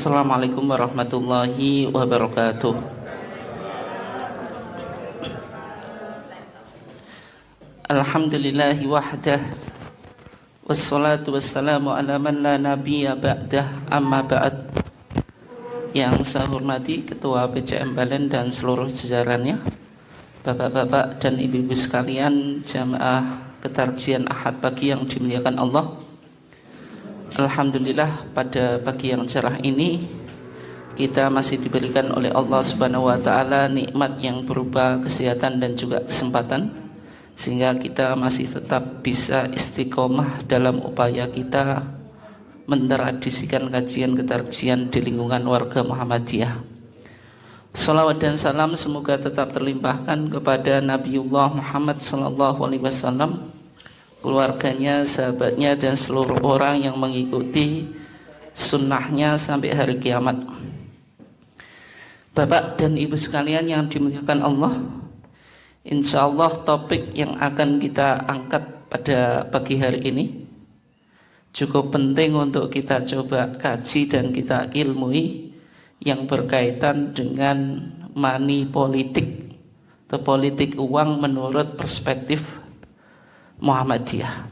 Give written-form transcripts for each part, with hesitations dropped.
Assalamualaikum warahmatullahi wabarakatuh. Alhamdulillahi wahdah, wassalatu wassalamu ala man la nabiyya ba'dah, amma ba'd. Yang saya hormati Ketua PCM Balen dan seluruh jajarannya, Bapak-bapak dan ibu-ibu sekalian, jamaah ketarjian Ahad pagi yang dimuliakan Allah. Alhamdulillah, pada pagi yang cerah ini kita masih diberikan oleh Allah Subhanahu wa taala nikmat yang berupa kesehatan dan juga kesempatan, sehingga kita masih tetap bisa istiqomah dalam upaya kita mentradisikan kajian ketarjian di lingkungan warga Muhammadiyah. Salawat dan salam semoga tetap terlimpahkan kepada Nabiullah Muhammad SAW, keluarganya, sahabatnya, dan seluruh orang yang mengikuti sunnahnya sampai hari kiamat. Bapak dan ibu sekalian yang dimuliakan Allah, insya Allah topik yang akan kita angkat pada pagi hari ini cukup penting untuk kita coba kaji dan kita ilmui, yang berkaitan dengan money politik atau politik uang menurut perspektif Muhammadiyah.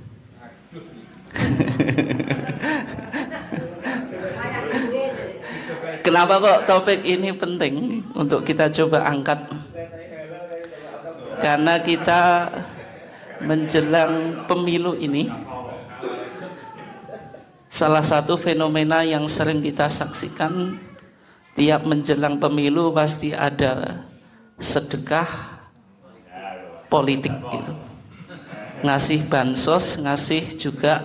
Kenapa kok topik ini penting untuk kita coba angkat? Karena kita menjelang pemilu ini, salah satu fenomena yang sering kita saksikan, tiap menjelang pemilu pasti ada sedekah politik gitu. Ngasih bansos, ngasih juga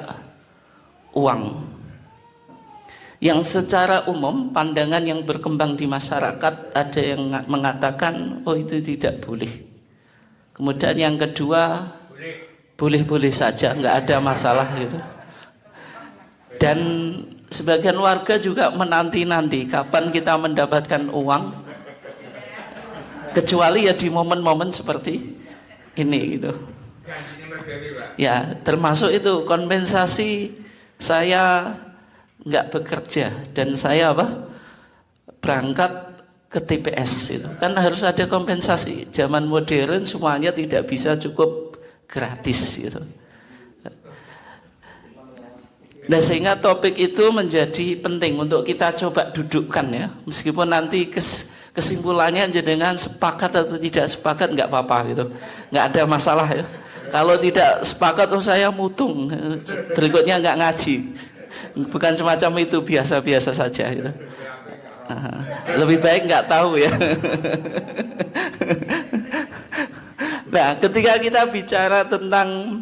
uang. Yang secara umum pandangan yang berkembang di masyarakat, ada yang mengatakan oh itu tidak boleh. Kemudian yang kedua, boleh-boleh saja, nggak ada masalah gitu. Dan sebagian warga juga menanti-nanti kapan kita mendapatkan uang, kecuali ya di momen-momen seperti ini gitu. Ya, termasuk itu kompensasi saya nggak bekerja dan saya berangkat ke TPS itu kan harus ada kompensasi. Zaman modern semuanya tidak bisa cukup gratis gitu. Nah, sehingga topik itu menjadi penting untuk kita coba dudukkan ya, meskipun nanti kesimpulannya jenengan sepakat atau tidak sepakat nggak apa-apa gitu, nggak ada masalah ya. Kalau tidak sepakat, oh saya mutung, berikutnya nggak ngaji. Bukan semacam itu, biasa-biasa saja gitu. Lebih baik nggak tahu ya. Nah, ketika kita bicara tentang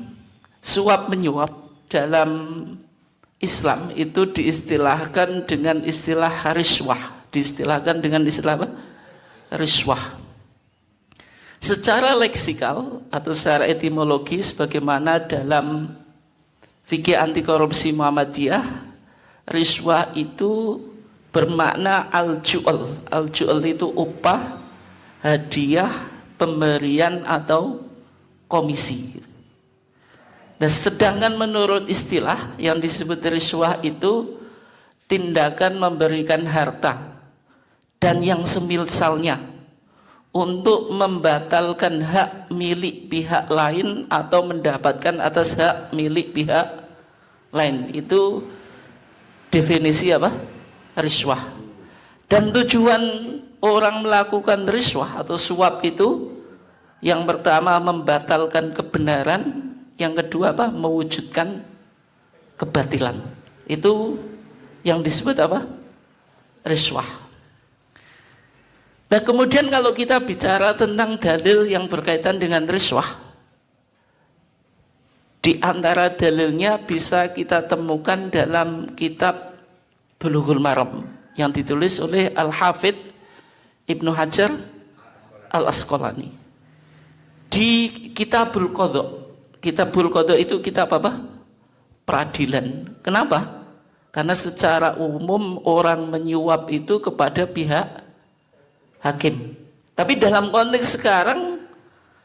suap menyuap dalam Islam, itu diistilahkan dengan istilah riswah. Diistilahkan dengan istilah apa? Riswah. Secara leksikal atau secara etimologis, bagaimana dalam fikih anti korupsi Muhammadiyah, riswah itu bermakna al-ju'al. Al-ju'al itu upah, hadiah, pemberian atau komisi. Dan sedangkan menurut istilah yang disebut riswah itu tindakan memberikan harta dan yang semisalnya untuk membatalkan hak milik pihak lain atau mendapatkan atas hak milik pihak lain. Itu definisi apa? Riswah. Dan tujuan orang melakukan riswah atau suap itu, yang pertama membatalkan kebenaran, yang kedua apa? Mewujudkan kebatilan. Itu yang disebut apa? Riswah. Nah, kemudian kalau kita bicara tentang dalil yang berkaitan dengan riswah, di antara dalilnya bisa kita temukan dalam kitab Bulughul Maram yang ditulis oleh Al-Hafidh Ibnu Hajar Al-Asqalani. Di Kitabul Qadha. Kitabul Qadha itu kitab apa? Peradilan. Kenapa? Karena secara umum orang menyuap itu kepada pihak hakim. Tapi dalam konteks sekarang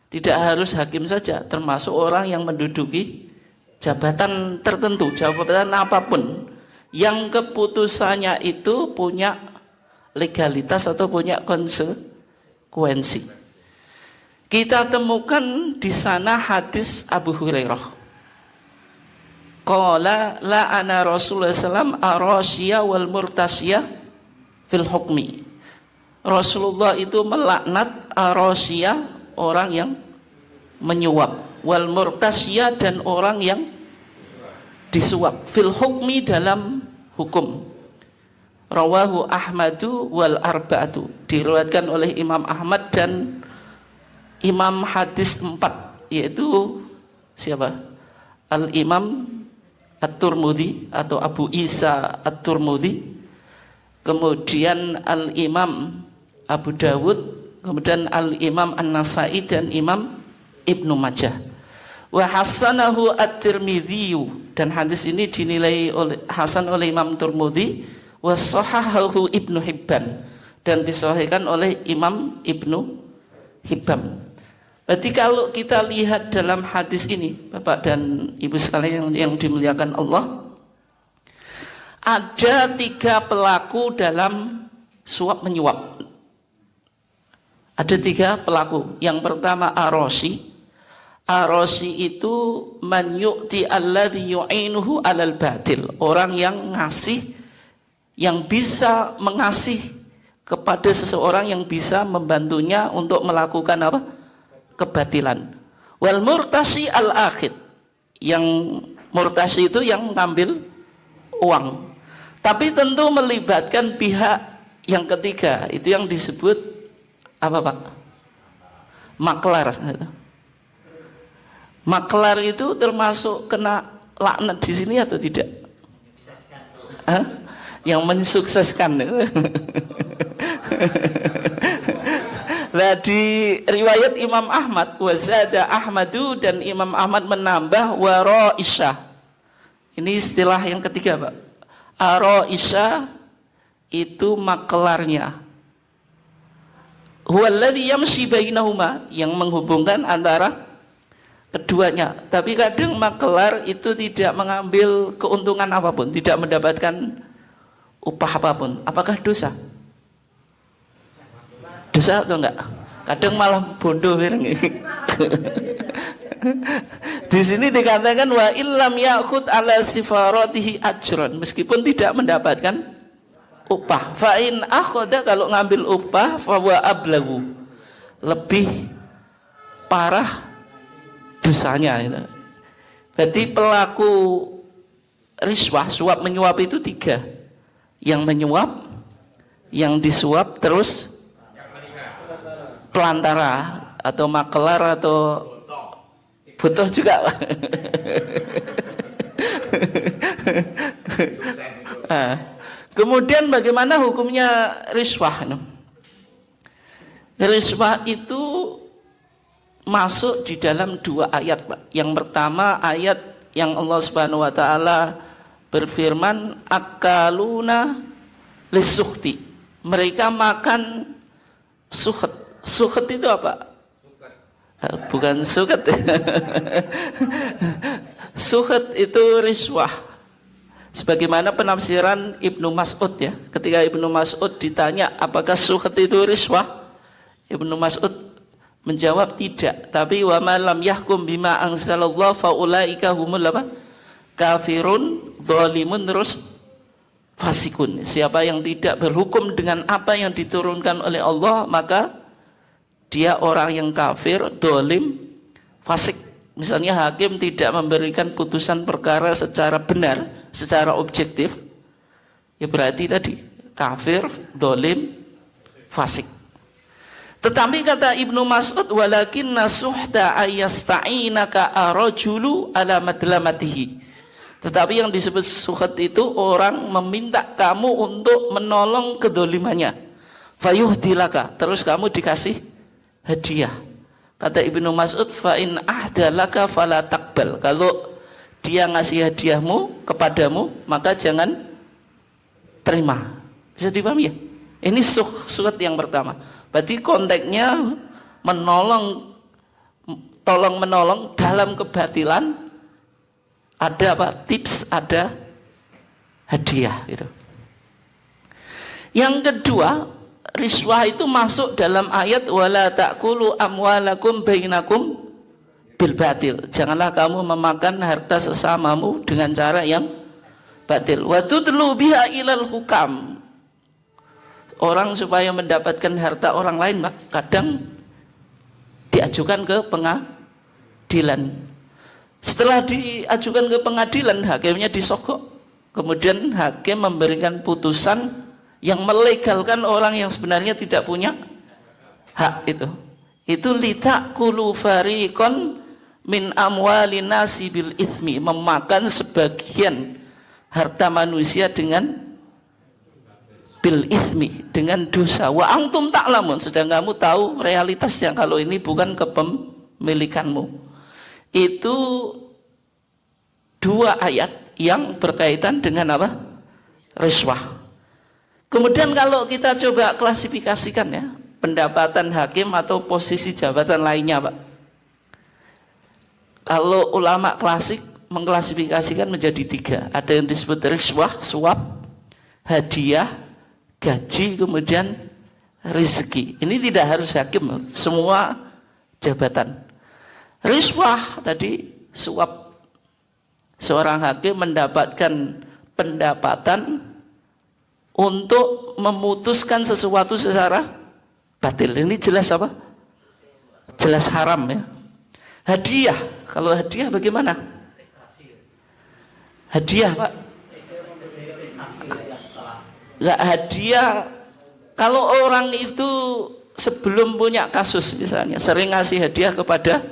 tidak harus hakim saja, termasuk orang yang menduduki jabatan tertentu, jabatan apapun. yang keputusannya itu punya legalitas atau punya konsekuensi. Kita temukan di sana hadis Abu Hurairah. Qala la'ana Rasulullah sallam arasyiya wal murtasyiyah fil hukmi. Rasulullah itu melaknat arasyiya, orang yang menyuap, wal murtasyiyah, dan orang yang disuap, fil hukmi, dalam hukum. Rawahu Ahmadu wal arba'atu, diriwayatkan oleh Imam Ahmad dan Imam hadis 4, yaitu siapa? Al-Imam At-Tirmidzi atau Abu Isa At-Tirmidzi, kemudian Al-Imam Abu Dawud, kemudian Al-Imam An-Nasai dan Imam Ibnu Majah. Wa hasanahu At-Tirmidzi, dan hadis ini dinilai hasan oleh Imam Tirmidzi, wa sahahahu Ibnu Hibban, dan disahihkan oleh Imam Ibnu Hibban. Berarti kalau kita lihat dalam hadis ini, Bapak dan Ibu sekalian yang dimuliakan Allah, ada 3 pelaku dalam suap menyuap. Ada 3 pelaku. Yang pertama Arosy. Arosy itu man yu'ti alladhi yu'inuhu alal batil, orang yang ngasih, yang bisa mengasih kepada seseorang yang bisa membantunya untuk melakukan apa? Kebatilan. Wal murtasi al-akhid, yang murtasi itu yang ngambil uang, tapi tentu melibatkan pihak yang ketiga, itu yang disebut apa Pak? Maklar. Maklar itu termasuk kena laknat di sini atau tidak? Yang mensukseskan. Nah, di riwayat Imam Ahmad, wazada Ahmadu, dan Imam Ahmad menambah wara'isyah. Ini istilah yang ketiga Pak. Ara'isyah itu maklarnya. Huwallazi yamshi bainahuma, yang menghubungkan antara keduanya. Tapi kadang maklar itu tidak mengambil keuntungan apapun, tidak mendapatkan upah apapun. Apakah dosa? Dosa atau enggak? Kadang malah bodoh. Di sini dikatakan wa illam ya'khud ala sifaratihi ajron, meskipun tidak mendapatkan upah. Fa in akhadha, kalau ngambil upah, fa wa ablagu, lebih parah dosanya. Berarti pelaku riswah, suap menyuap itu 3. Yang menyuap, yang disuap, terus pelantara atau maklar atau butuh juga. Kemudian bagaimana hukumnya riswah? Riswah itu masuk di dalam 2 ayat Pak. Yang pertama ayat yang Allah Subhanahu wa taala berfirman, akaluna lisukhti, mereka makan sukhat. Sukhat itu apa? Bukan sukhat. Sukhat itu riswah. Sebagaimana penafsiran Ibnu Mas'ud ya. Ketika Ibnu Mas'ud ditanya apakah sukhat itu riswah, Ibnu Mas'ud menjawab tidak. Tapi wa ma lam yahkum bima anzalallah fa ulaika humul apa? Kafirun zalimun, terus fasikun. Siapa yang tidak berhukum dengan apa yang diturunkan oleh Allah, maka dia orang yang kafir, dolim, fasik. Misalnya hakim tidak memberikan putusan perkara secara benar, secara objektif, ya berarti tadi kafir, dolim, fasik. Tetapi kata Ibnu Mas'ud, walakin nasuhta ayasta'inaka arajulu ala madlamatihi. Tetapi yang disebut suhad itu orang meminta kamu untuk menolong kedolimannya. Fayuhdilaka, terus kamu dikasih hadiah. Kata Ibnu Mas'ud, fa in ahdalaka fala taqbal. Kalau dia ngasih hadiahmu kepadamu, maka jangan terima. Bisa dipahami ya? Ini surat yang pertama. Berarti konteksnya menolong, tolong menolong dalam kebatilan. Ada apa? Tips, ada hadiah gitu. Yang kedua, riswah itu masuk dalam ayat wala ta'kulu amwalakum bainakum bil batil. Janganlah kamu memakan harta sesamamu dengan cara yang batil. Wa tudlu biha ilal hukam. Orang supaya mendapatkan harta orang lain kadang diajukan ke pengadilan. Setelah diajukan ke pengadilan, hakimnya disogok. Kemudian hakim memberikan putusan yang melegalkan orang yang sebenarnya tidak punya hak itu. Itu litakulu fariqon min amwalin nasi bil itsmi, memakan sebagian harta manusia dengan bil itsmi, dengan dosa. Wa antum ta'lamun, sedang kamu tahu realitasnya kalau ini bukan kepemilikanmu. Itu dua ayat yang berkaitan dengan apa? Riswah. Kemudian kalau kita coba klasifikasikan ya, pendapatan hakim atau posisi jabatan lainnya, Pak. Kalau ulama klasik mengklasifikasikan menjadi tiga. Ada yang disebut riswah, suap, hadiah, gaji, kemudian rezeki. Ini tidak harus hakim, semua jabatan. Riswah tadi suap. Seorang hakim mendapatkan pendapatan untuk memutuskan sesuatu secara batil. Ini jelas apa? Jelas haram ya. Hadiah, kalau hadiah bagaimana? Hadiah, Pak. Enggak, hadiah kalau orang itu sebelum punya kasus misalnya sering ngasih hadiah kepada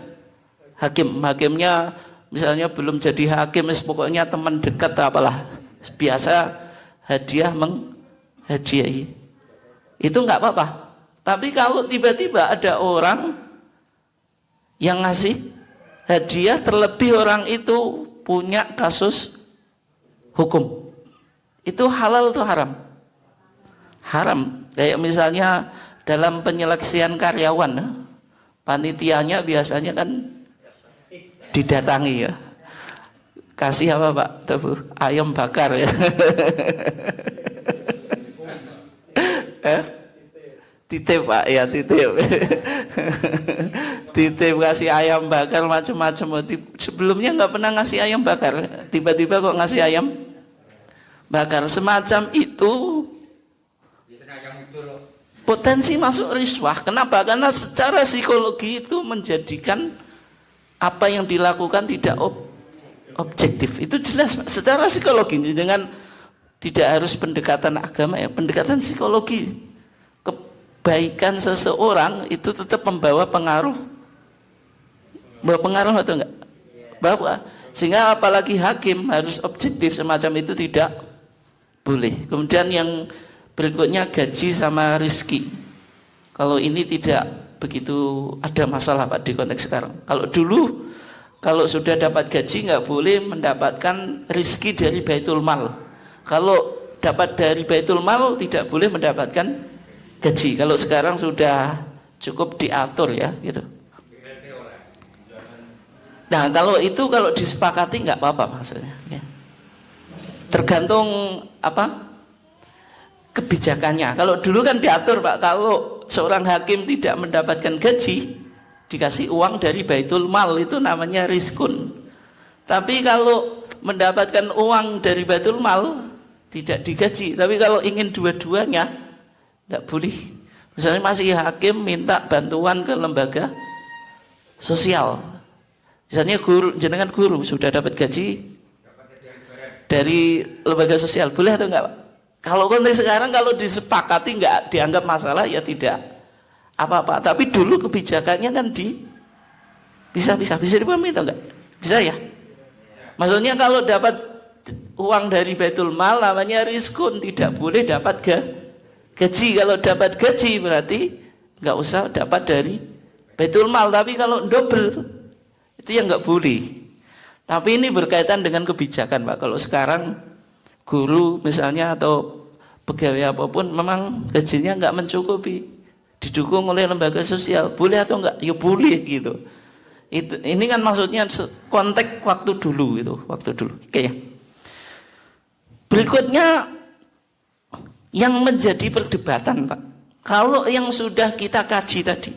hakim. Hakimnya misalnya belum jadi hakim, pokoknya teman dekat apalah. Biasa hadiah menghadiahi. Itu enggak apa-apa. Tapi kalau tiba-tiba ada orang yang ngasih hadiah, terlebih orang itu punya kasus hukum, itu halal atau haram? Haram. Kayak misalnya dalam penyeleksian karyawan, panitianya biasanya kan didatangi ya, kasih apa Pak? Tuh, ayam bakar ya. Titip Pak ya, titip. Titip kasih ayam bakar macam-macam. Sebelumnya nggak pernah ngasih ayam bakar, tiba-tiba kok ngasih ayam bakar. Semacam itu potensi masuk riswah. Kenapa? Karena secara psikologi itu menjadikan apa yang dilakukan tidak objektif. Itu jelas secara psikologi, dengan tidak harus pendekatan agama ya, pendekatan psikologi. Kebaikan seseorang itu tetap membawa pengaruh. Bawa pengaruh atau enggak? Bawa. Sehingga apalagi hakim harus objektif, semacam itu tidak boleh. Kemudian yang berikutnya gaji sama rizki. Kalau ini tidak begitu ada masalah Pak di konteks sekarang. Kalau dulu, kalau sudah dapat gaji nggak boleh mendapatkan rizki dari baitul mal. Kalau dapat dari baitul mal tidak boleh mendapatkan gaji. Kalau sekarang sudah cukup diatur ya gitu. Nah kalau itu kalau disepakati nggak apa-apa maksudnya. Ya. Tergantung apa kebijakannya. Kalau dulu kan diatur Pak, kalau seorang hakim tidak mendapatkan gaji, dikasih uang dari baitul mal, itu namanya rizkun. Tapi kalau mendapatkan uang dari baitul mal tidak digaji. Tapi kalau ingin dua-duanya tidak boleh. Misalnya masih hakim minta bantuan ke lembaga sosial. Misalnya guru, jenengan guru sudah dapat gaji dari lembaga sosial, boleh atau enggak Pak? Kalau konteks sekarang kalau disepakati enggak dianggap masalah ya tidak apa-apa. Tapi dulu kebijakannya kan bisa dipahami atau enggak? Bisa ya? Maksudnya kalau dapat uang dari baitul mal namanya rizkun, tidak boleh dapat gaji. Kalau dapat gaji berarti enggak usah dapat dari baitul mal. Tapi kalau double itu yang enggak boleh. Tapi ini berkaitan dengan kebijakan Pak. Kalau sekarang guru misalnya atau pegawai apapun memang gajinya enggak mencukupi, didukung oleh lembaga sosial, boleh atau enggak? Ya boleh gitu. Ini kan maksudnya konteks waktu dulu itu, waktu dulu. Oke ya. Berikutnya yang menjadi perdebatan, Pak. Kalau yang sudah kita kaji tadi,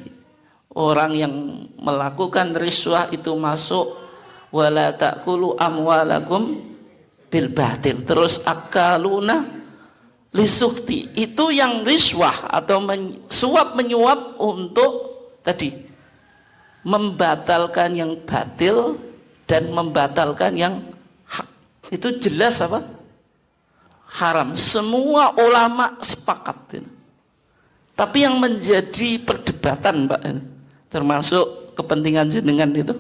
orang yang melakukan riswah itu masuk wala ta'kulu amwalakum bil batil, terus akaluna lisukti, itu yang riswah atau suap menyuap untuk tadi membatalkan yang batil dan membatalkan yang hak. Itu jelas apa? Haram. Semua ulama sepakat. Tapi yang menjadi perdebatan, Pak, termasuk kepentingan jenengan itu,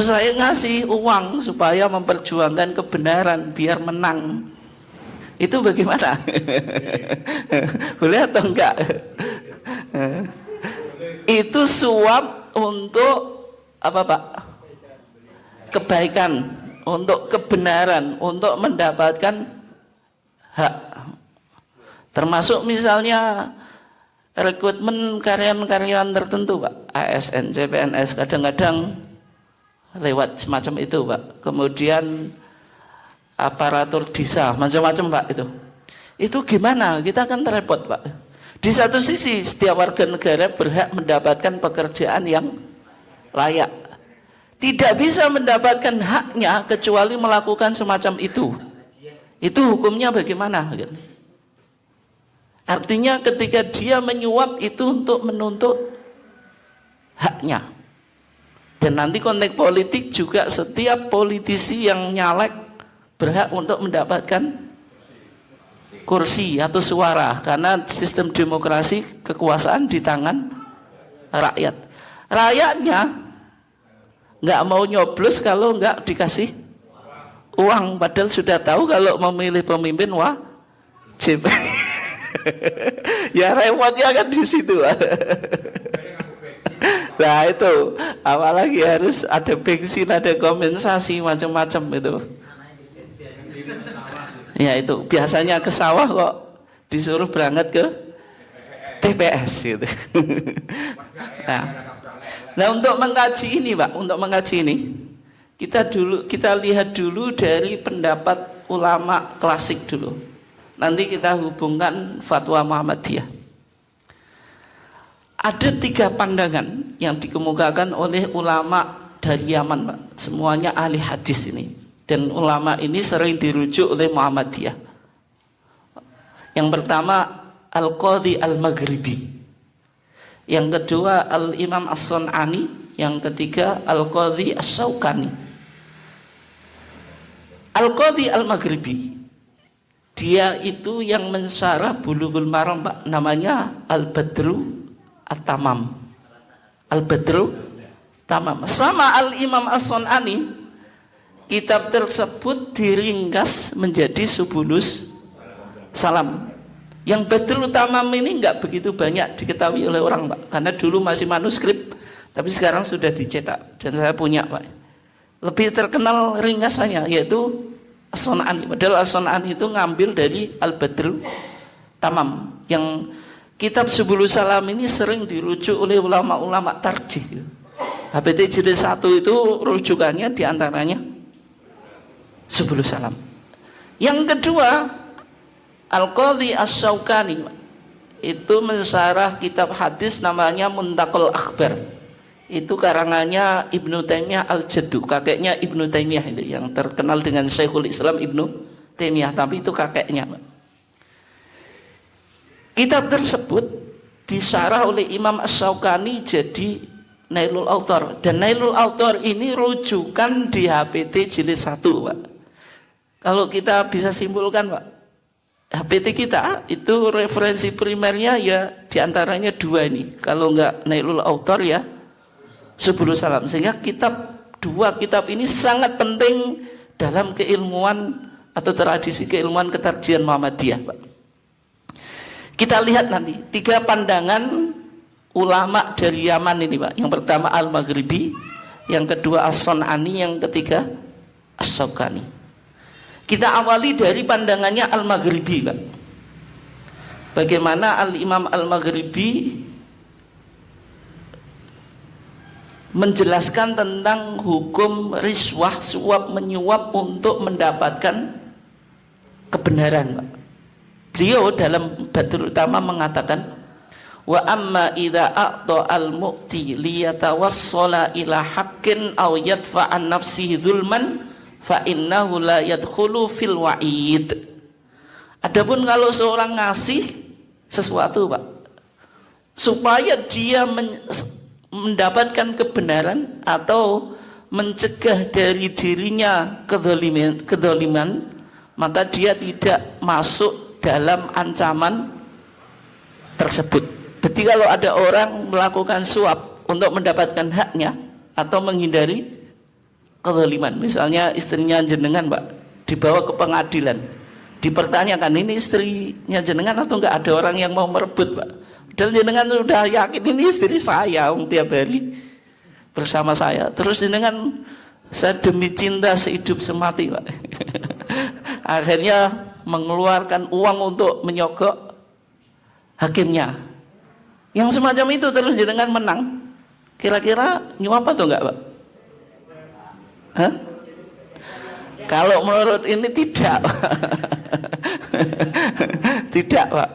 saya ngasih uang supaya memperjuangkan kebenaran biar menang, itu bagaimana? Boleh atau enggak? Itu suap untuk apa, Pak? Kebaikan, untuk kebenaran, untuk mendapatkan hak. Termasuk misalnya rekrutmen karyawan-karyawan tertentu, Pak, ASN, CPNS, kadang-kadang lewat semacam itu, Pak. Kemudian aparatur desa, macam-macam, Pak, itu gimana? Kita kan repot, Pak. Di satu sisi setiap warga negara berhak mendapatkan pekerjaan yang layak, tidak bisa mendapatkan haknya kecuali melakukan semacam itu hukumnya bagaimana? Artinya ketika dia menyuap itu untuk menuntut haknya. Dan nanti konteks politik juga setiap politisi yang nyalek berhak untuk mendapatkan kursi atau suara, karena sistem demokrasi kekuasaan di tangan rakyat. Rakyatnya nggak mau nyoblos kalau nggak dikasih uang, padahal sudah tahu kalau memilih pemimpin wajib. Ya repotnya kan di situ. Nah itu, apalagi harus ada bensin, ada kompensasi macam-macam itu. Ya itu biasanya ke sawah kok disuruh berangkat ke TPS gitu. Nah untuk mengkaji ini, Pak, kita lihat dulu dari pendapat ulama klasik dulu. Nanti kita hubungkan fatwa Muhammadiyah. Ada 3 pandangan yang dikemukakan oleh ulama dari Yaman, Pak. Semuanya ahli hadis ini. Dan ulama ini sering dirujuk oleh Muhammadiyah. Yang pertama Al-Qadhi Al-Maghribi. Yang kedua Al-Imam As-Sun'ani. Yang ketiga Al-Qadhi As-Sawqani. Al-Qadhi Al-Maghribi, dia itu yang mensyarah Bulughul Maram, Pak, namanya Al-Badru At-Tamam. Al-Badru Tamam. Sama Al-Imam As-Sun'ani, kitab tersebut diringkas menjadi Subulus Salam. Yang Badru Tamam ini enggak begitu banyak diketahui oleh orang, Pak, karena dulu masih manuskrip, tapi sekarang sudah dicetak dan saya punya, Pak. Lebih terkenal ringkasannya yaitu As-Sun'ani. Padahal As-Sun'ani itu ngambil dari Al-Badru Tamam. Yang kitab Subulus Salam ini sering dirujuk oleh ulama-ulama tarjih. HPT jilid 1 itu rujukannya diantaranya Subulus Salam. Yang kedua Al-Qadhi As-Sawqani, itu mensyarah kitab hadis namanya Muntaqal Akhbar. Itu karangannya Ibnu Taimiyah Al-Jaddu, kakeknya Ibnu Taimiyah itu, yang terkenal dengan Syekhul Islam Ibnu Taimiyah, tapi itu kakeknya. Kitab tersebut disyarah oleh Imam As-Sawqani jadi Nailul Autor, dan Nailul Autor ini rujukan di HPT jilid 1, Pak. Kalau kita bisa simpulkan, Pak, HPT kita itu referensi primernya ya diantaranya 2 ini. Kalau enggak Nailul Autor ya Subulus Salam. Sehingga dua kitab ini sangat penting dalam keilmuan atau tradisi keilmuan ketarjihan Muhammadiyah, Pak. Kita lihat nanti 3 pandangan ulama dari Yaman ini, Pak. Yang pertama Al-Maghribi, yang kedua As-Sun'ani, yang ketiga As-Sawqani. Kita awali dari pandangannya Al-Maghribi, Pak. Bagaimana Al-Imam Al-Maghribi menjelaskan tentang hukum riswah, suap menyuap untuk mendapatkan kebenaran. Beliau dalam Badrul Utama mengatakan, wa amma idza a'ta al-mu'ti liyatawassala ila haqqin aw yadfa'an nafsihi zulman fa innahu la yadkhulu fil wa'id. Adapun kalau seorang ngasih sesuatu, Pak, supaya dia mendapatkan kebenaran atau mencegah dari dirinya kedzaliman, maka dia tidak masuk dalam ancaman tersebut. Berarti kalau ada orang melakukan suap untuk mendapatkan haknya atau menghindari kezaliman, misalnya istrinya jenengan, Pak, dibawa ke pengadilan, dipertanyakan, ini istrinya jenengan atau enggak, ada orang yang mau merebut, Pak. Dan jenengan sudah yakin ini istri saya, tiap hari bersama saya. Terus jenengan, saya demi cinta sehidup semati, Pak. Akhirnya mengeluarkan uang untuk menyogok hakimnya. Yang semacam itu terus jenengan menang. Kira-kira nyuap atau enggak, Pak? Hah? Kalau menurut ini tidak. Tidak, Pak.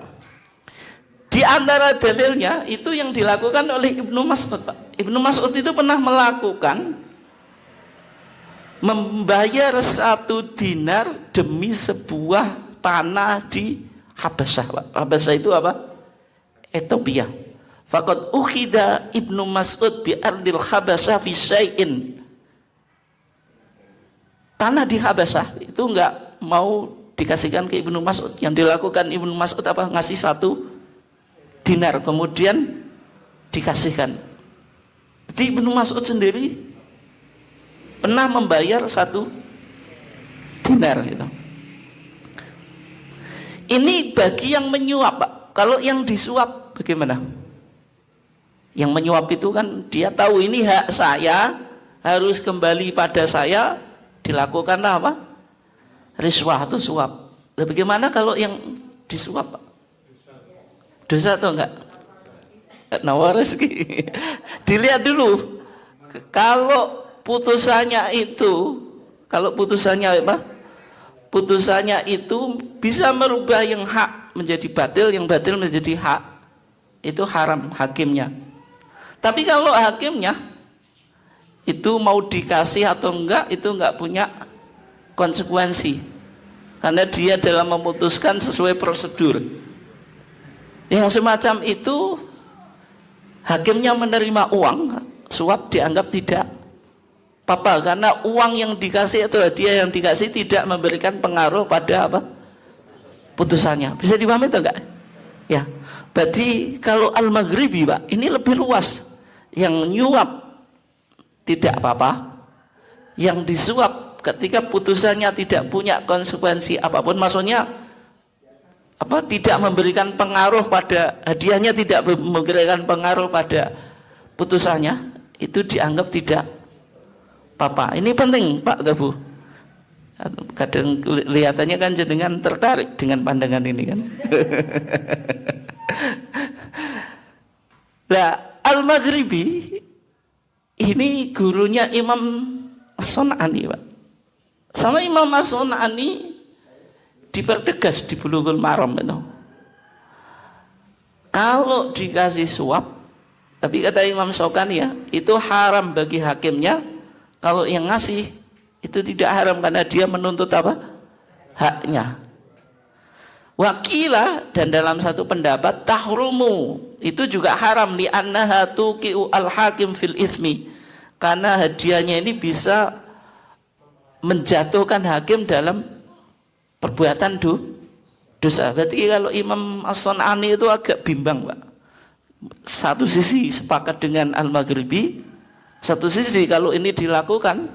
Di antara dalilnya itu yang dilakukan oleh Ibnu Mas'ud, Pak. Ibnu Mas'ud itu pernah melakukan membayar 1 dinar demi sebuah tanah di Habasyah, Pak. Habasyah itu apa? Ethiopia. Faqad ukhida Ibnu Mas'ud bi ardil Habasyah fi syai'in. Tanah di Habasyah itu enggak mau dikasihkan ke Ibnu Mas'ud. Yang dilakukan Ibnu Mas'ud apa? Ngasih 1 dinar, kemudian dikasihkan. Jadi Ibnu Mas'ud sendiri pernah membayar 1 dinar gitu. Ini bagi yang menyuap, Pak. Kalau yang disuap bagaimana? Yang menyuap itu kan dia tahu ini hak saya, harus kembali pada saya, dilakukanlah apa? Riswah atau suap. Nah, bagaimana kalau yang disuap, Pak? Dosa atau enggak? Nawar rezeki. Dilihat dulu. Kalau putusannya apa? Putusannya itu bisa merubah yang hak menjadi batil, yang batil menjadi hak, itu haram hakimnya. Tapi kalau hakimnya itu mau dikasih atau enggak, itu enggak punya konsekuensi, karena dia dalam memutuskan sesuai prosedur. Yang semacam itu hakimnya menerima uang suap dianggap tidak apa-apa, karena uang yang dikasih atau hadiah yang dikasih tidak memberikan pengaruh pada apa? Putusannya. Bisa dipahami atau enggak? Ya. Berarti kalau al-maghribi, Pak, ini lebih luas. Yang nyuap tidak apa-apa. Yang disuap ketika putusannya tidak punya konsekuensi apapun, maksudnya apa? Tidak memberikan pengaruh pada hadiahnya, tidak memberikan pengaruh pada putusannya, itu dianggap tidak apa-apa. Ini penting, Pak atau Bu? Kadang kelihatannya kan jenengan tertarik dengan pandangan ini kan. Nah, Al-Maghribi ini gurunya Imam As-Sun'ani, Pak. Sama Imam As-Sun'ani dipertegas di Bulughul Maram itu. Kalau dikasih suap, tapi kata Imam Syaukani ya, itu haram bagi hakimnya. Kalau yang ngasih itu tidak haram karena dia menuntut apa? Haknya. Wakilah, dan dalam satu pendapat tahrumu, itu juga haram li annaha tuqi'u al-hakim fil itsmi, karena hadiahnya ini bisa menjatuhkan hakim dalam perbuatan dosa. Berarti kalau Imam As-Sun'ani itu agak bimbang, Pak. Satu sisi sepakat dengan Al-Maghribi, satu sisi kalau ini dilakukan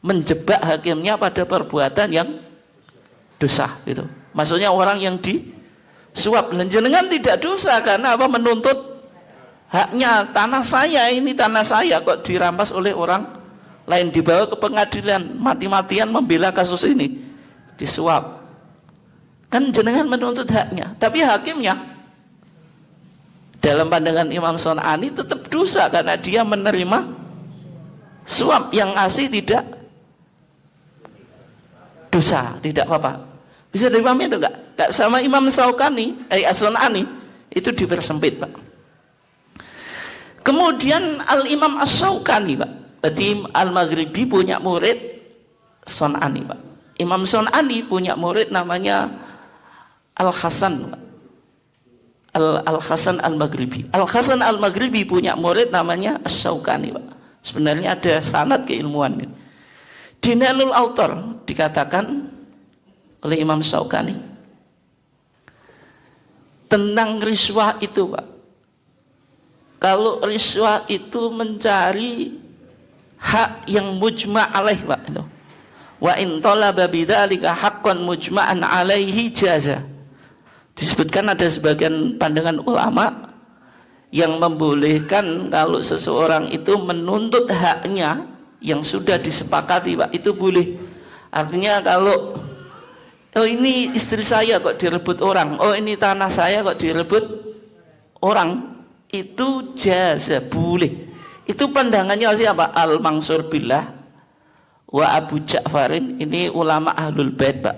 menjebak hakimnya pada perbuatan yang dosa gitu. Maksudnya orang yang disuap, jenengan tidak dosa karena apa? Menuntut haknya. Tanah saya, ini tanah saya kok dirampas oleh orang lain, dibawa ke pengadilan, mati-matian membela kasus ini, disuap. Kan jenengan menuntut haknya, tapi hakimnya dalam pandangan Imam Sun'ani tetap dosa karena dia menerima suap. Yang ngasih tidak dosa, tidak apa-apa. Bisa dipahami itu enggak? Enggak sama Imam Syaukani, As-Sun'ani itu dipersempit, Pak. Kemudian Al-Imam As-Syaukani, Pak. Berarti Al-Maghribi punya murid Sun'ani, Pak. Imam Sun'ani punya murid namanya Al-Hasan, Pak. Al-Hasan Al-Maghribi. Al-Hasan Al-Maghribi punya murid namanya As-Syaukani, Pak. Sebenarnya ada sanad keilmuan. Di Nailul Autar dikatakan oleh Imam Syaukani tentang riswah itu, Pak. Kalau riswah itu mencari hak yang mujma' alaih, Pak, itu. Wa in talaba bidzalika haqqan mujma'an alaihi jaza. Disebutkan ada sebagian pandangan ulama yang membolehkan kalau seseorang itu menuntut haknya yang sudah disepakati, Pak, itu boleh. Artinya kalau oh ini istri saya kok direbut orang, oh ini tanah saya kok direbut orang, itu jaza, boleh. Itu pandangannya siapa? Al-Mansur Billah wa Abu Ja'farin, ini ulama Ahlul Bait, Pak.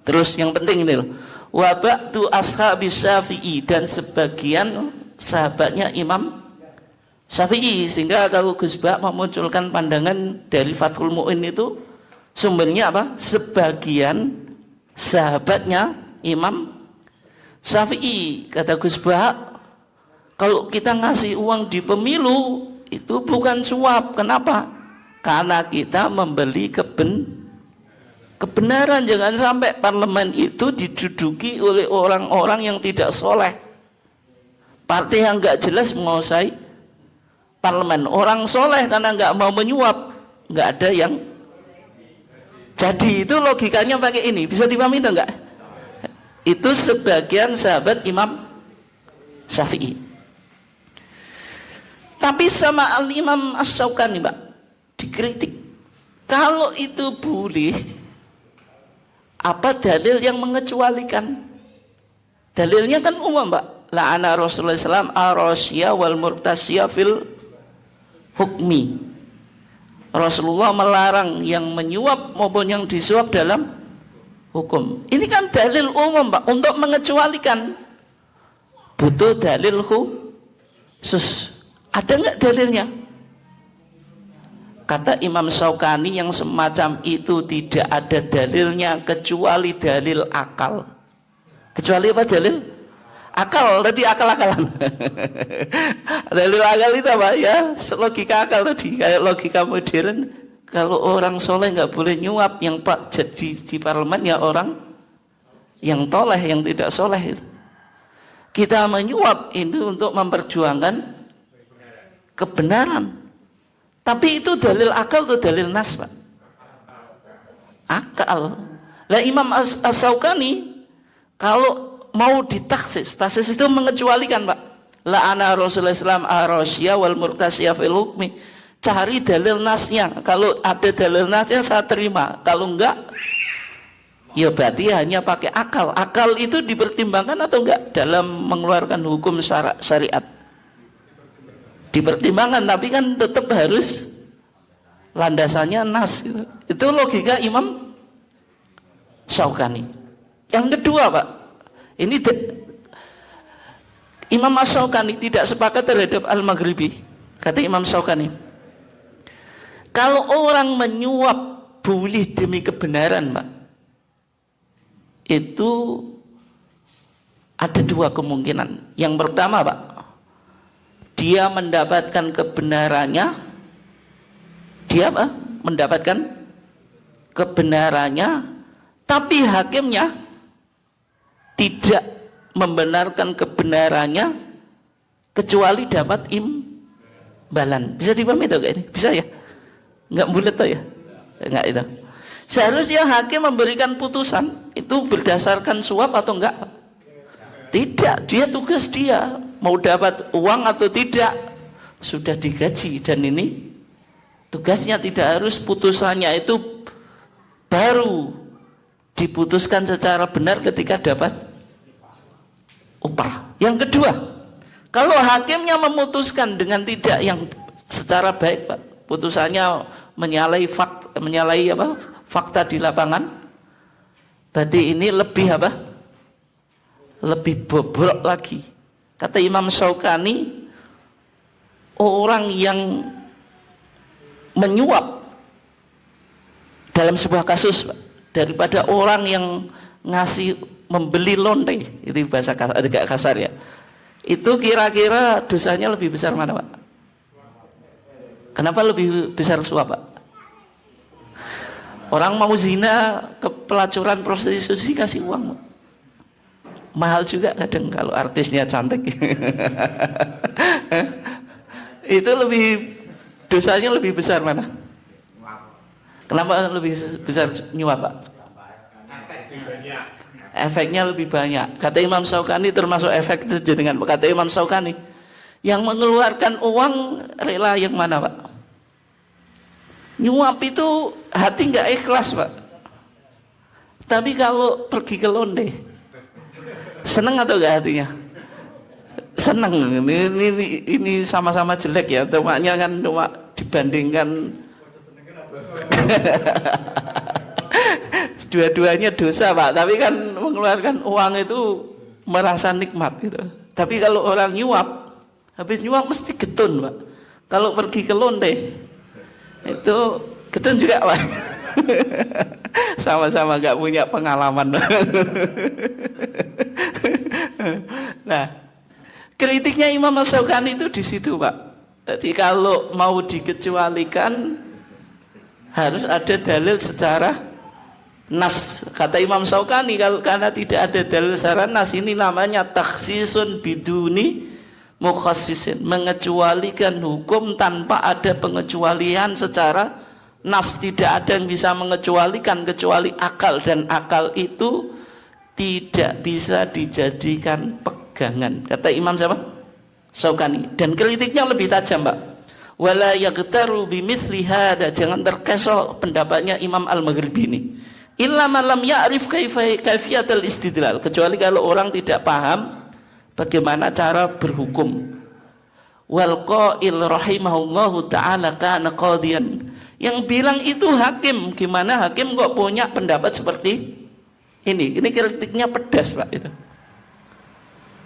Terus yang penting ini loh, wa ba'du ashabi Syafi'i, dan sebagian sahabatnya Imam Syafi'i. Sehingga kalau Gus Bak memunculkan pandangan dari Fathul Mu'in itu sumbernya apa? Sebagian sahabatnya Imam Syafi'i. Kata Gus Bak, kalau kita ngasih uang di pemilu itu bukan suap. Kenapa? Karena kita membeli kebenaran. Jangan sampai parlemen itu diduduki oleh orang-orang yang tidak soleh, partai yang nggak jelas menguasai parlemen. Orang soleh karena nggak mau menyuap, nggak ada yang jadi. Itu logikanya pakai ini. Bisa dipahami itu enggak? Itu sebagian sahabat Imam Syafi'i. Tapi sama Al-Imam As-Syaukani, Pak, dikritik. Kalau itu boleh, apa dalil yang mengecualikan? Dalilnya kan umum, Pak. La'ana Rasulullah SAW ar-rasyiyah wal murtasyiyah fil hukmi. Rasulullah melarang yang menyuap maupun yang disuap dalam hukum. Ini kan dalil umum, Pak, untuk mengecualikan. Butuh dalil khusus. Ada nggak dalilnya? Kata Imam Syaukani, yang semacam itu tidak ada dalilnya kecuali dalil akal. Kecuali apa dalil? Akal, tadi akal-akalan. Dalil akal itu apa ya? Logika akal tadi, kayak logika modern. Kalau orang soleh nggak boleh nyuap, yang Pak jadi di parlemen ya orang yang toleh, yang tidak soleh itu. Kita menyuap ini untuk memperjuangkan kebenaran. Tapi itu dalil akal atau dalil nas, Pak? Akal. Lah Imam As-Syaukani kalau mau ditaksis, taksis itu mengecualikan, Pak. La'ana Rasulullah SAW ar-rasyiyah wal murtasyiyah fil hukmi. Cari dalil nasnya. Kalau ada dalil nasnya saya terima. Kalau enggak, ya berarti hanya pakai akal. Akal itu dipertimbangkan atau enggak dalam mengeluarkan hukum syariat? Dipertimbangkan, tapi kan tetap harus landasannya nas. Itu logika Imam Syaukani. Yang kedua, Pak, ini Imam Syaukani tidak sepakat terhadap Al-Maghribi. Kata Imam Syaukani, kalau orang menyuap boleh demi kebenaran, Pak, itu ada dua kemungkinan. Yang pertama, Pak, dia mendapatkan kebenarannya, dia apa? Mendapatkan kebenarannya, tapi hakimnya tidak membenarkan kebenarannya kecuali dapat imbalan. Bisa dipahami itu kayak ini? Bisa ya? Enggak bulat tuh ya? Enggak itu. Seharusnya hakim memberikan putusan itu berdasarkan suap atau enggak? Tidak, dia tugas dia mau dapat uang atau tidak sudah digaji, dan ini tugasnya. Tidak harus putusannya itu baru diputuskan secara benar ketika dapat upah. Yang kedua, kalau hakimnya memutuskan dengan tidak yang secara baik, Pak, putusannya menyalahi fakta di lapangan, Berarti ini lebih apa? Lebih bobrok lagi. Kata Imam Syaukani, orang yang menyuap dalam sebuah kasus daripada orang yang ngasih membeli lonte, itu bahasa kasar, agak kasar ya. Itu kira-kira dosanya lebih besar mana, Pak? Kenapa lebih besar suap, Pak? Orang mau zina, ke pelacuran prostitusi kasih uang, Pak. Mahal juga kadang kalau artisnya cantik. Itu lebih dosanya lebih besar mana? Kenapa lebih besar nyuap, Pak? Efeknya lebih banyak. Kata Imam Syaukani, termasuk efek itu dengan kata Imam Syaukani, yang mengeluarkan uang rela yang mana, Pak? Nyuap itu hati nggak ikhlas, Pak. Tapi kalau pergi ke londe, seneng atau enggak hatinya? Seneng. Ini sama-sama jelek ya. Cuma dibandingkan dua-duanya dosa, Pak. Tapi kan mengeluarkan uang itu merasa nikmat gitu. Tapi kalau orang nyuap, habis nyuap mesti getun, Pak. Kalau pergi ke londe itu getun juga, Pak. Sama-sama gak punya pengalaman. Nah, kritiknya Imam Syaukani itu di situ, Pak. Jadi kalau mau dikecualikan harus ada dalil secara nas. Kata Imam Syaukani, kalau karena tidak ada dalil secara nas, ini namanya takhsisun biduni mukhassisin, mengecualikan hukum tanpa ada pengecualian secara nas. Tidak ada yang bisa mengecualikan kecuali akal, dan akal itu tidak bisa dijadikan pegangan. Kata Imam siapa? Syaukani. Dan kritiknya lebih tajam, Pak. Wala yaghtaru bimithli hada, jangan terkecoh pendapatnya Imam Al-Maghribi ini. Illa man lam ya'rif kaifiyatul istidlal, kecuali kalau orang tidak paham bagaimana cara berhukum. Wal qail rahimahullahu taala kana qadhiyan, yang bilang itu hakim. Gimana hakim kok punya pendapat seperti ini? Ini kritiknya pedas, Pak. Itu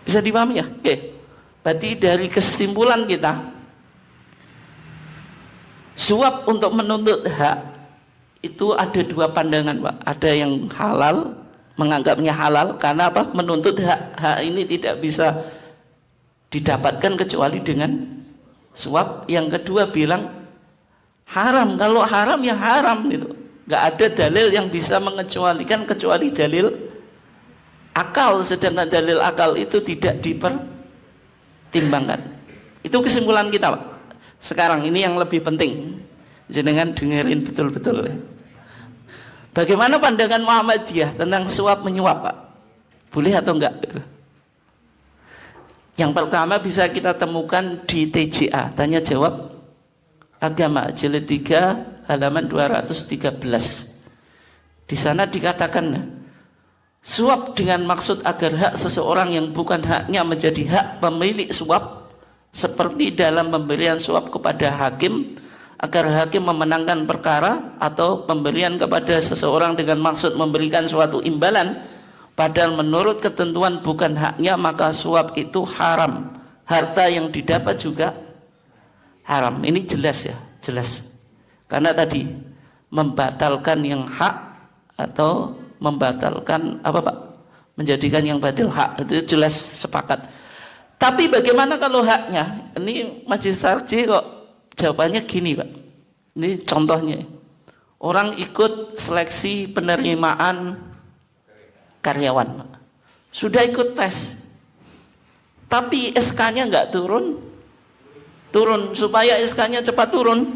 bisa dipahami ya? Oke. Berarti dari kesimpulan kita, suap untuk menuntut hak itu ada dua pandangan, Pak. Ada yang halal, menganggapnya halal karena apa? Menuntut hak ini tidak bisa didapatkan kecuali dengan suap. Yang kedua bilang haram. Kalau haram ya haram gitu. Gak ada dalil yang bisa mengecualikan kecuali dalil akal, sedangkan dalil akal itu tidak dipertimbangkan. Itu kesimpulan kita, Pak. Sekarang ini yang lebih penting, jenengan dengerin betul-betul. Bagaimana pandangan Muhammadiyah tentang suap menyuap, Pak? Boleh atau enggak? Yang pertama bisa kita temukan di TJA, tanya jawab agama, jilid 3 halaman 213. Di sana dikatakan, suap dengan maksud agar hak seseorang yang bukan haknya menjadi hak pemilik suap, seperti dalam pemberian suap kepada hakim agar hakim memenangkan perkara, atau pemberian kepada seseorang dengan maksud memberikan suatu imbalan padahal menurut ketentuan bukan haknya, maka suap itu haram. Harta yang didapat juga haram. Ini jelas ya, jelas. Karena tadi membatalkan yang hak atau membatalkan apa, Pak? Menjadikan yang batil hak, itu jelas sepakat. Tapi bagaimana kalau haknya? Ini Majelis Tarjih kok jawabannya gini, Pak. Ini contohnya. Orang ikut seleksi penerimaan karyawan, Pak. Sudah ikut tes. Tapi SK-nya nggak turun. Supaya SK-nya cepat turun,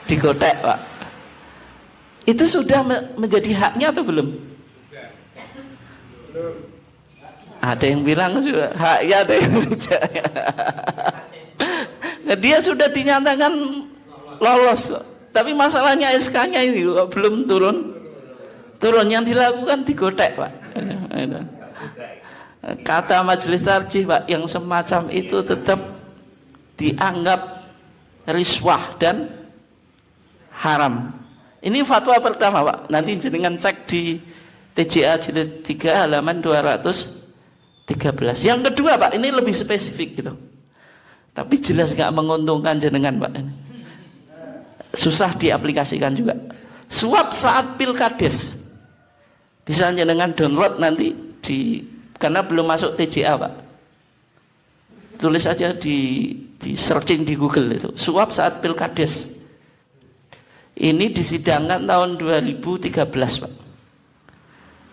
digotek, Pak. Itu sudah menjadi haknya atau belum? Ada yang bilang sudah haknya, ada yang tidak. Dia sudah dinyatakan lolos, tapi masalahnya SK-nya ini belum turun. Yang dilakukan digotek, Pak. Kata Majelis Tarjih, Pak, yang semacam itu tetap dianggap riswah dan haram. Ini fatwa pertama, Pak. Nanti jenengan cek di TJA jilid 3 halaman 213. Yang kedua Pak, ini lebih spesifik gitu. Tapi jelas nggak menguntungkan jenengan Pak. Ini susah diaplikasikan juga. Suap saat pilkades. Bisa jenengan download nanti karena belum masuk TJA Pak. Tulis aja di searching di Google itu. Suap saat pilkades. Ini disidangkan tahun 2013 Pak.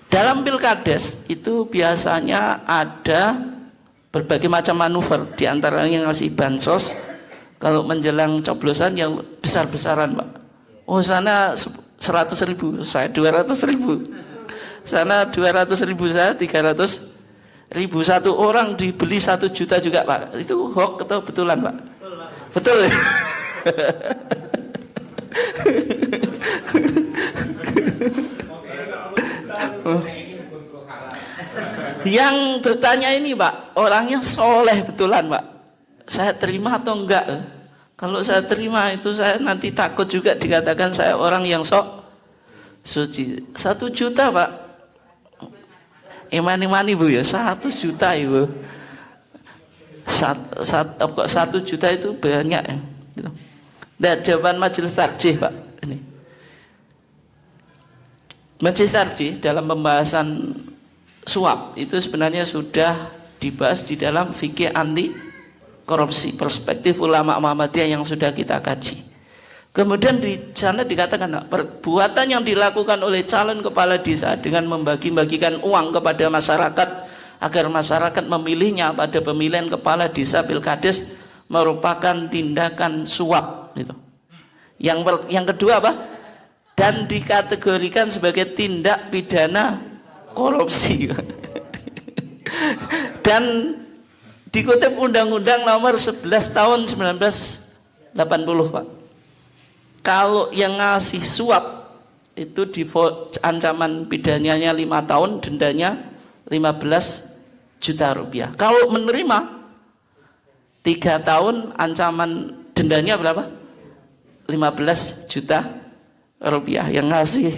Dalam pilkades itu biasanya ada berbagai macam manuver, di antaranya yang ngasih bansos kalau menjelang coblosan yang besar-besaran Pak. Oh sana 100.000, saya 200.000. Sana 200.000, saya 300.000. Satu orang dibeli 1 juta juga Pak. Itu hoax atau betulan Pak? Betul. Yang bertanya ini Pak, orangnya soleh betulan Pak. Saya terima atau enggak? Kalau saya terima itu saya nanti takut juga dikatakan saya orang yang sok suci. 1 juta Pak. Imani Bu ya, 100 juta Ibu. 1 juta itu banyak ya. Dan jawaban majelis tarjih Pak. Ini. Majelis tarjih dalam pembahasan suap itu sebenarnya sudah dibahas di dalam fikih anti korupsi, perspektif ulama Muhammadiyah yang sudah kita kaji. Kemudian di sana dikatakan perbuatan yang dilakukan oleh calon kepala desa dengan membagi-bagikan uang kepada masyarakat agar masyarakat memilihnya pada pemilihan kepala desa pilkades merupakan tindakan suap gitu. Yang kedua apa? Dan dikategorikan sebagai tindak pidana korupsi. Dan dikutip Undang-Undang nomor 11 tahun 1980 Pak. Kalau yang ngasih suap itu di ancaman pidananya 5 tahun, dendanya 15 juta rupiah. Kalau menerima 3 tahun, ancaman dendanya berapa? 15 juta rupiah. Yang ngasih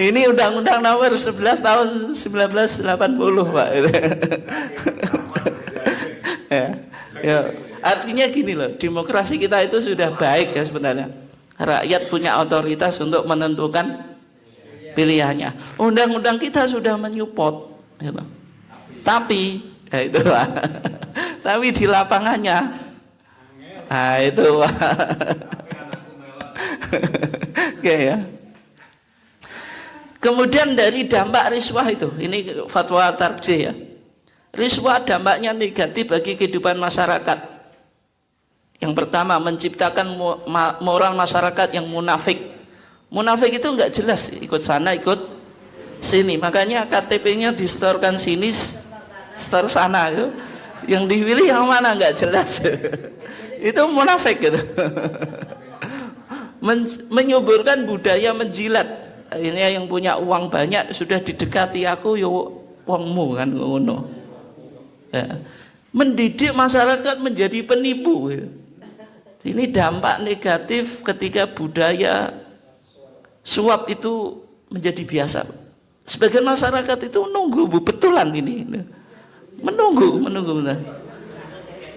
ini Undang-Undang nomor 11 tahun 1980 Pak. Ya, artinya gini loh, demokrasi kita itu sudah baik ya sebenarnya. Rakyat punya otoritas untuk menentukan pilihannya. Undang-undang kita sudah menyupport gitu. Tapi ya itu Pak. Tapi di lapangannya itu Pak. Oke ya. Kemudian dari dampak riswah itu, ini fatwa tarjih ya. Riswah dampaknya negatif bagi kehidupan masyarakat. Yang pertama, menciptakan moral masyarakat yang munafik. Munafik itu enggak jelas, ikut sana ikut sini. Makanya KTP-nya distorkan sini, store sana itu. Yang dipilih yang mana enggak jelas. Itu munafik gitu. Menyuburkan budaya menjilat. Ini yang punya uang banyak sudah didekati aku yo uangmu kan ngono. Ya. Mendidik masyarakat menjadi penipu. Ini dampak negatif ketika budaya suap itu menjadi biasa. Sebagian masyarakat itu menunggu betulan ini. Menunggu benar.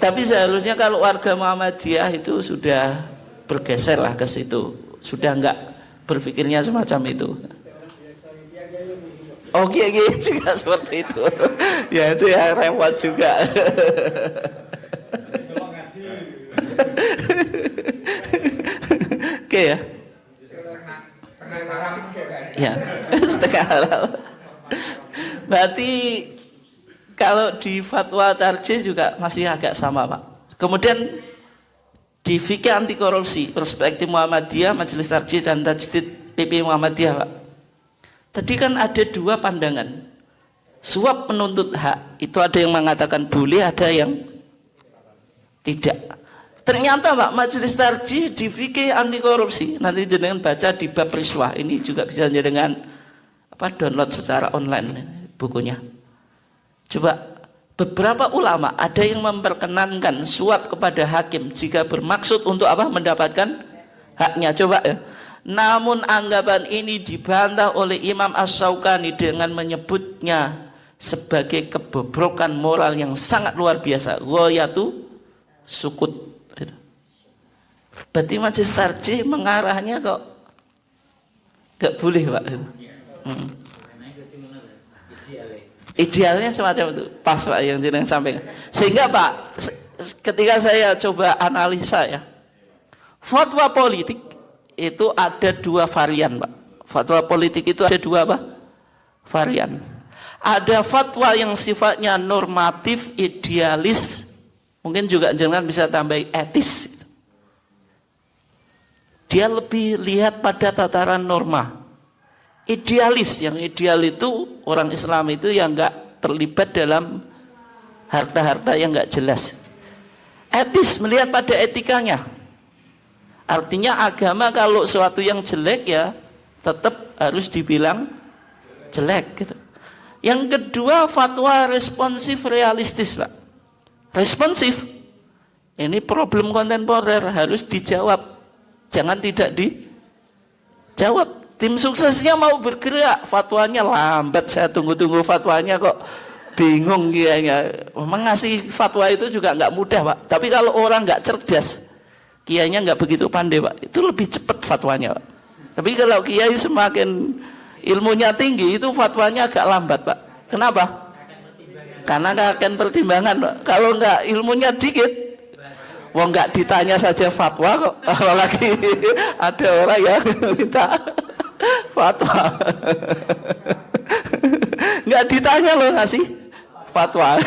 Tapi seharusnya kalau warga Muhammadiyah itu sudah bergeser lah ke situ. Sudah enggak berpikirnya semacam itu. Oke juga seperti itu. Ya itu ya repot juga. Oke ya. Ya setengah haram. Berarti kalau di fatwa tarjih juga masih agak sama Pak. Kemudian di fikih anti korupsi perspektif Muhammadiyah, Majelis Tarjih dan Tajdid PP Muhammadiyah Pak. Tadi kan ada 2 pandangan. Suap menuntut hak itu ada yang mengatakan boleh, ada yang tidak. Ternyata Pak, Majelis Tarjih di fikih anti korupsi, nanti jenengan baca di bab riswah, ini juga bisa jenengan download secara online bukunya. Coba beberapa ulama ada yang memperkenankan suap kepada hakim jika bermaksud untuk apa? Mendapatkan haknya. Coba ya. Namun anggapan ini dibantah oleh Imam Asy-Syaukani dengan menyebutnya sebagai kebobrokan moral yang sangat luar biasa. Ghayatu sukut. Berarti majelis tarjih mengarahnya kok gak boleh, Pak. Idealnya semacam itu. Pas, Pak, yang jenengan sampaikan. Sehingga, Pak, ketika saya coba analisa ya, fatwa politik itu ada dua varian, Pak. Fatwa politik itu ada dua apa? Varian. Ada fatwa yang sifatnya normatif, idealis, mungkin juga jangan bisa tambah etis. Dia lebih lihat pada tataran norma. Idealis, yang ideal itu orang Islam itu yang enggak terlibat dalam harta-harta yang enggak jelas. Etis, melihat pada etikanya. Artinya agama kalau sesuatu yang jelek ya tetap harus dibilang jelek gitu. Yang kedua fatwa responsif realistis, Pak. Responsif. Ini problem kontemporer harus dijawab. Jangan tidak dijawab. Tim suksesnya mau bergerak, fatwanya lambat. Saya tunggu-tunggu fatwanya kok bingung kiainya. Memang ngasih fatwa itu juga nggak mudah, Pak. Tapi kalau orang nggak cerdas, kiainya nggak begitu pandai, Pak. Itu lebih cepat fatwanya, Pak. Tapi kalau kiai semakin ilmunya tinggi, itu fatwanya agak lambat, Pak. Kenapa? Karena nggak akan pertimbangan, Pak. Kalau nggak ilmunya dikit, wong nggak ditanya saja fatwa kok. Apalagi ada orang yang minta fatwa. Nggak ditanya loh ngasih fatwa.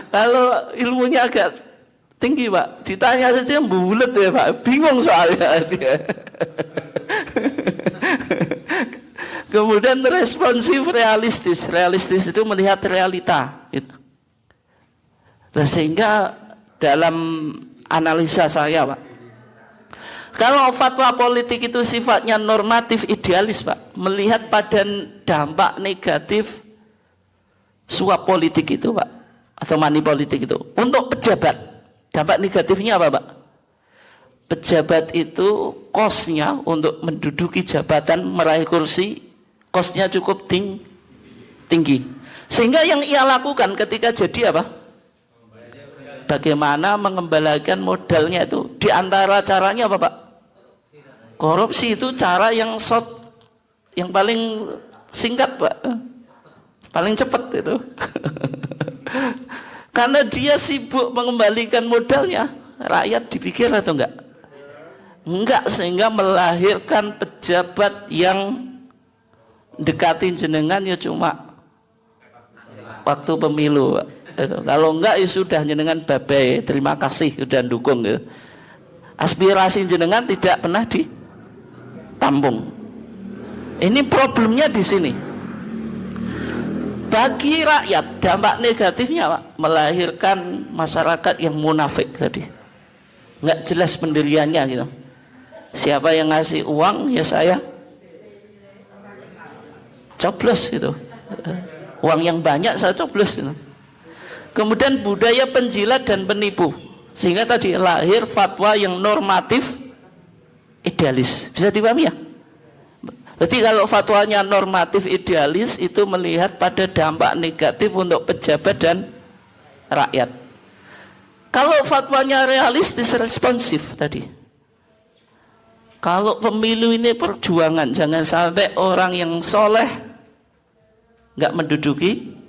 Kalau ilmunya agak tinggi, Pak, ditanya saja bulet ya, Pak. Bingung soalnya dia. Kemudian responsif realistis. Realistis itu melihat realita gitu. Nah, sehingga dalam analisa saya, Pak, kalau fatwa politik itu sifatnya normatif idealis, Pak, melihat pada dampak negatif suap politik itu, Pak, atau money politik itu untuk pejabat, dampak negatifnya apa, Pak? Pejabat itu kosnya untuk menduduki jabatan, meraih kursi, kosnya cukup tinggi. Sehingga yang ia lakukan ketika jadi apa? Bagaimana mengembalikan modalnya itu. Di antara caranya apa, Pak? Korupsi itu cara yang yang paling singkat, Pak. Paling cepat itu. Karena dia sibuk mengembalikan modalnya, rakyat dipikir atau enggak? Enggak, sehingga melahirkan pejabat yang dekatin jenengan ya cuma waktu pemilu, Pak. Kalau enggak ya sudah jenengan babai, terima kasih sudah dukung gitu. Aspirasi jenengan tidak pernah ditampung. Ini problemnya di sini. Bagi rakyat dampak negatifnya, Pak, melahirkan masyarakat yang munafik tadi. Enggak jelas pendiriannya gitu. Siapa yang ngasih uang ya saya coblos gitu. Uang yang banyak saya coblos gitu. Kemudian budaya penjilat dan penipu, sehingga tadi lahir fatwa yang normatif idealis. Bisa dipahami ya? Jadi kalau fatwanya normatif idealis itu melihat pada dampak negatif untuk pejabat dan rakyat. Kalau fatwanya realistis responsif tadi, kalau pemilu ini perjuangan, jangan sampai orang yang soleh nggak menduduki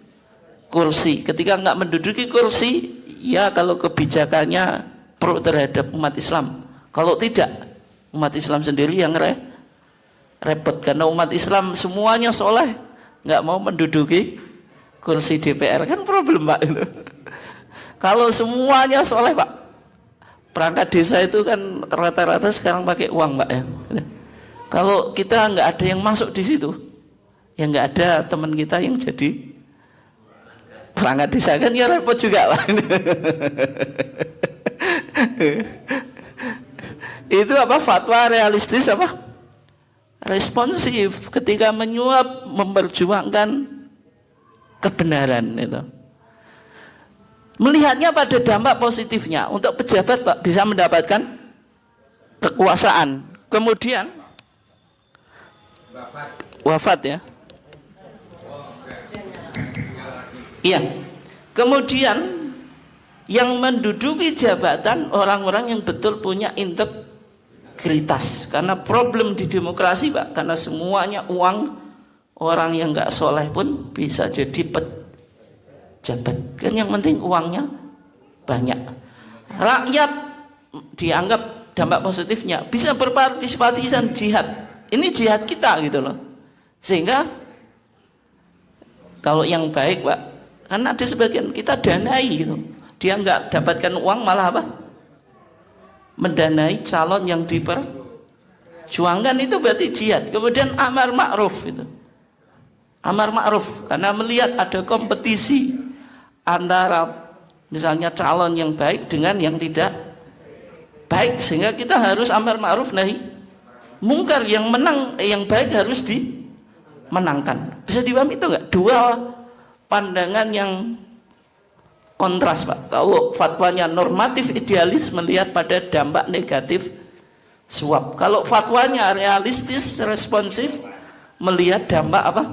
kursi. Ketika nggak menduduki kursi, ya kalau kebijakannya pro terhadap umat Islam. Kalau tidak, umat Islam sendiri yang repot. Karena umat Islam semuanya soleh, nggak mau menduduki kursi DPR, kan problem, Pak. Kalau semuanya soleh, Pak, perangkat desa itu kan rata-rata sekarang pakai uang, Pak, ya. Kalau kita nggak ada yang masuk di situ, ya nggak ada teman kita yang jadi perangkat desa, kan ya repot juga, Pak. Itu apa? Fatwa realistis apa? Responsif ketika menyuap, memperjuangkan kebenaran itu. Melihatnya pada dampak positifnya. Untuk pejabat Pak bisa mendapatkan kekuasaan. Kemudian wafat ya. Iya. Kemudian yang menduduki jabatan orang-orang yang betul punya integritas. Karena problem di demokrasi Pak, karena semuanya uang, orang yang nggak soleh pun bisa jadi pejabat. Kan yang penting uangnya banyak. Rakyat dianggap dampak positifnya bisa berpartisipasi dan jihad. Ini jihad kita gitu loh. Sehingga kalau yang baik Pak, karena ada sebagian kita danai gitu. Dia nggak dapatkan uang malah apa? Mendanai calon yang diperjuangkan, itu berarti jihad. Kemudian amar ma'ruf itu. Amar ma'ruf karena melihat ada kompetisi antara misalnya calon yang baik dengan yang tidak baik, sehingga kita harus amar ma'ruf nahi mungkar. Yang menang, yang baik harus dimenangkan. Bisa dipahami itu enggak? Dua pandangan yang kontras Pak. Kalau fatwanya normatif idealis melihat pada dampak negatif suap. Kalau fatwanya realistis responsif melihat dampak apa?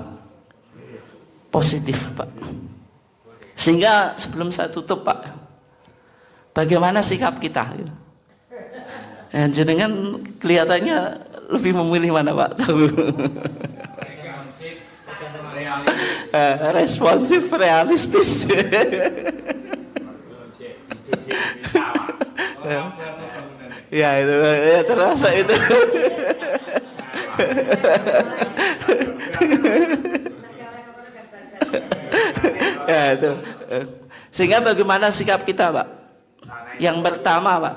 Positif Pak. Sehingga sebelum saya tutup Pak, bagaimana sikap kita? Jenengan kelihatannya lebih memilih mana Pak? Tahu? Responsif realistis. Ya itu ya, terasa itu. Ya itu. Sehingga bagaimana sikap kita Pak? Yang pertama Pak,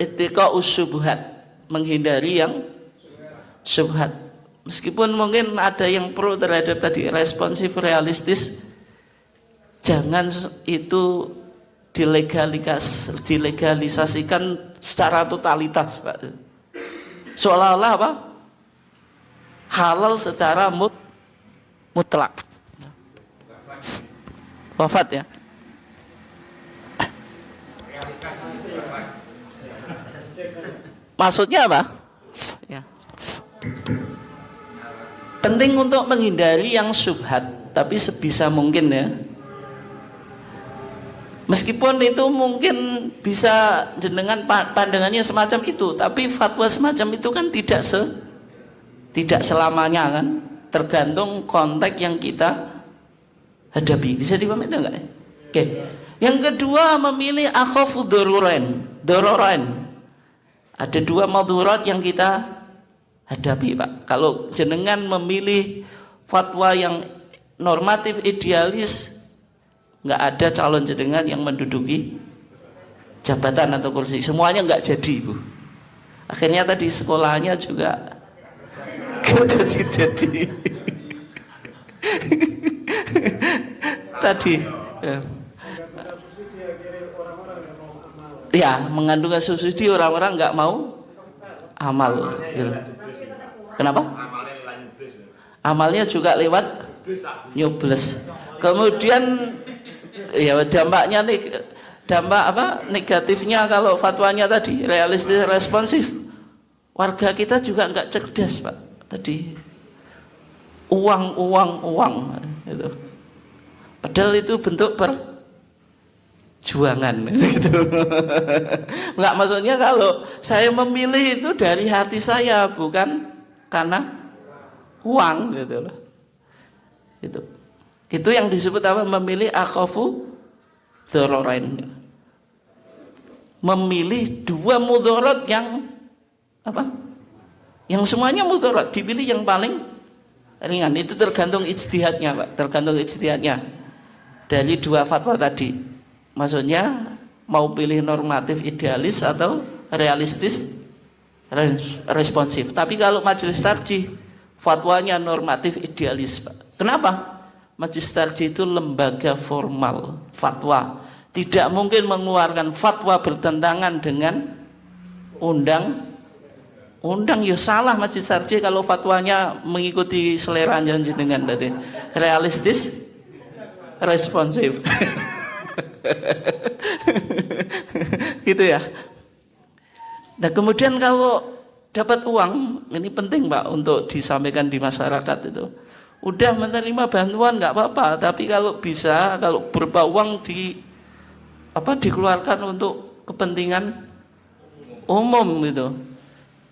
ittiqa'us syubhat, menghindari yang syubhat. Meskipun mungkin ada yang pro terhadap tadi responsif realistis, jangan itu dilegalisasikan secara totalitas Pak. Seolah-olah apa? Halal secara mutlak. Wafat ya. Maksudnya apa? Ya. Penting untuk menghindari yang syubhat, tapi sebisa mungkin ya. Meskipun itu mungkin bisa dengan pandangannya semacam itu, tapi fatwa semacam itu kan tidak selamanya kan, tergantung konteks yang kita hadapi. Bisa dipahami itu enggak? Oke. Yang kedua, memilih akhafu dororain. Ada dua madhurat yang kita hadapi Pak. Kalau jenengan memilih fatwa yang normatif idealis, nggak ada calon jenengan yang menduduki jabatan atau kursi, semuanya nggak jadi Bu. Akhirnya tadi sekolahnya juga jadi tadi ya mengandungkan subsidi, orang-orang nggak mau amal gitu. Kenapa? Amalnya juga lewat nyoblos. Kemudian ya dampaknya dampak apa negatifnya kalau fatwanya tadi realistis responsif, warga kita juga nggak cerdas Pak. Tadi uang itu. Padahal itu bentuk perjuangan gitu. Nggak, maksudnya kalau saya memilih itu dari hati saya, bukan karena uang gitu loh. Itu yang disebut apa? Memilih akhafu dzararain. Memilih dua mudarat yang apa? Yang semuanya mudarat, dipilih yang paling ringan. Itu tergantung ijtihadnya Pak, tergantung ijtihadnya. Dari dua fatwa tadi. Maksudnya mau pilih normatif idealis atau realistis responsif. Tapi kalau majelis tarjih fatwanya normatif idealis Pak. Kenapa? Majelis tarjih itu lembaga formal fatwa, tidak mungkin mengeluarkan fatwa bertentangan dengan undang ya salah majelis tarjih kalau fatwanya mengikuti selera jenengan tadi realistis responsif. Gitu ya. Nah kemudian kalau dapat uang, ini penting Pak untuk disampaikan di masyarakat itu. Udah menerima bantuan nggak apa-apa, tapi kalau bisa, kalau berupa uang dikeluarkan untuk kepentingan umum gitu.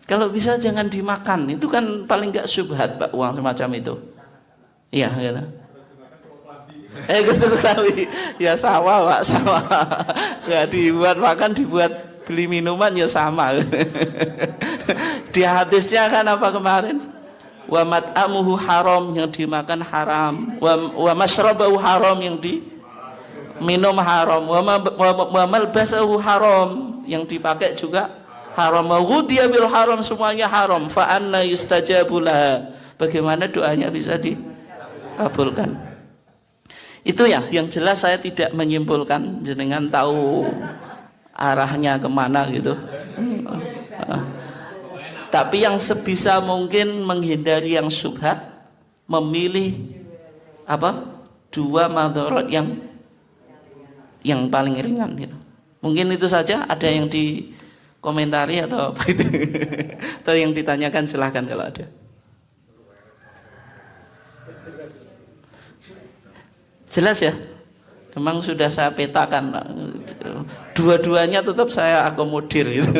Kalau bisa jangan dimakan, itu kan paling nggak syubhat Pak, uang semacam itu. Iya, gitu. Gustul Kawi, ya sama Pak, sama. Ya dibuat makan, dibuat beli minuman ya sama. Di hadisnya kan apa kemarin? Wa mat'amuhu haram, yang dimakan haram, wa masrabahu haram, yang diminum haram, wa malbasahu haram, yang dipakai juga haram, wa ghudiya bil haram, semuanya haram. Fa anna yustajabu laha, bagaimana doanya bisa dikabulkan? Itu ya, yang jelas saya tidak menyimpulkan, jenengan tahu arahnya kemana gitu. Tapi yang sebisa mungkin menghindari yang syubhat, memilih dua madharat yang paling ringan gitu. Mungkin itu saja. Ada yang dikomentari atau apa itu? Atau yang ditanyakan silahkan kalau ada. Jelas ya? Memang sudah saya petakan. Dua-duanya tetap saya akomodir gitu.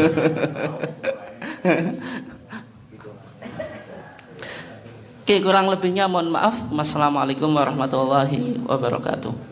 Oke, kurang lebihnya mohon maaf. Wassalamualaikum warahmatullahi wabarakatuh.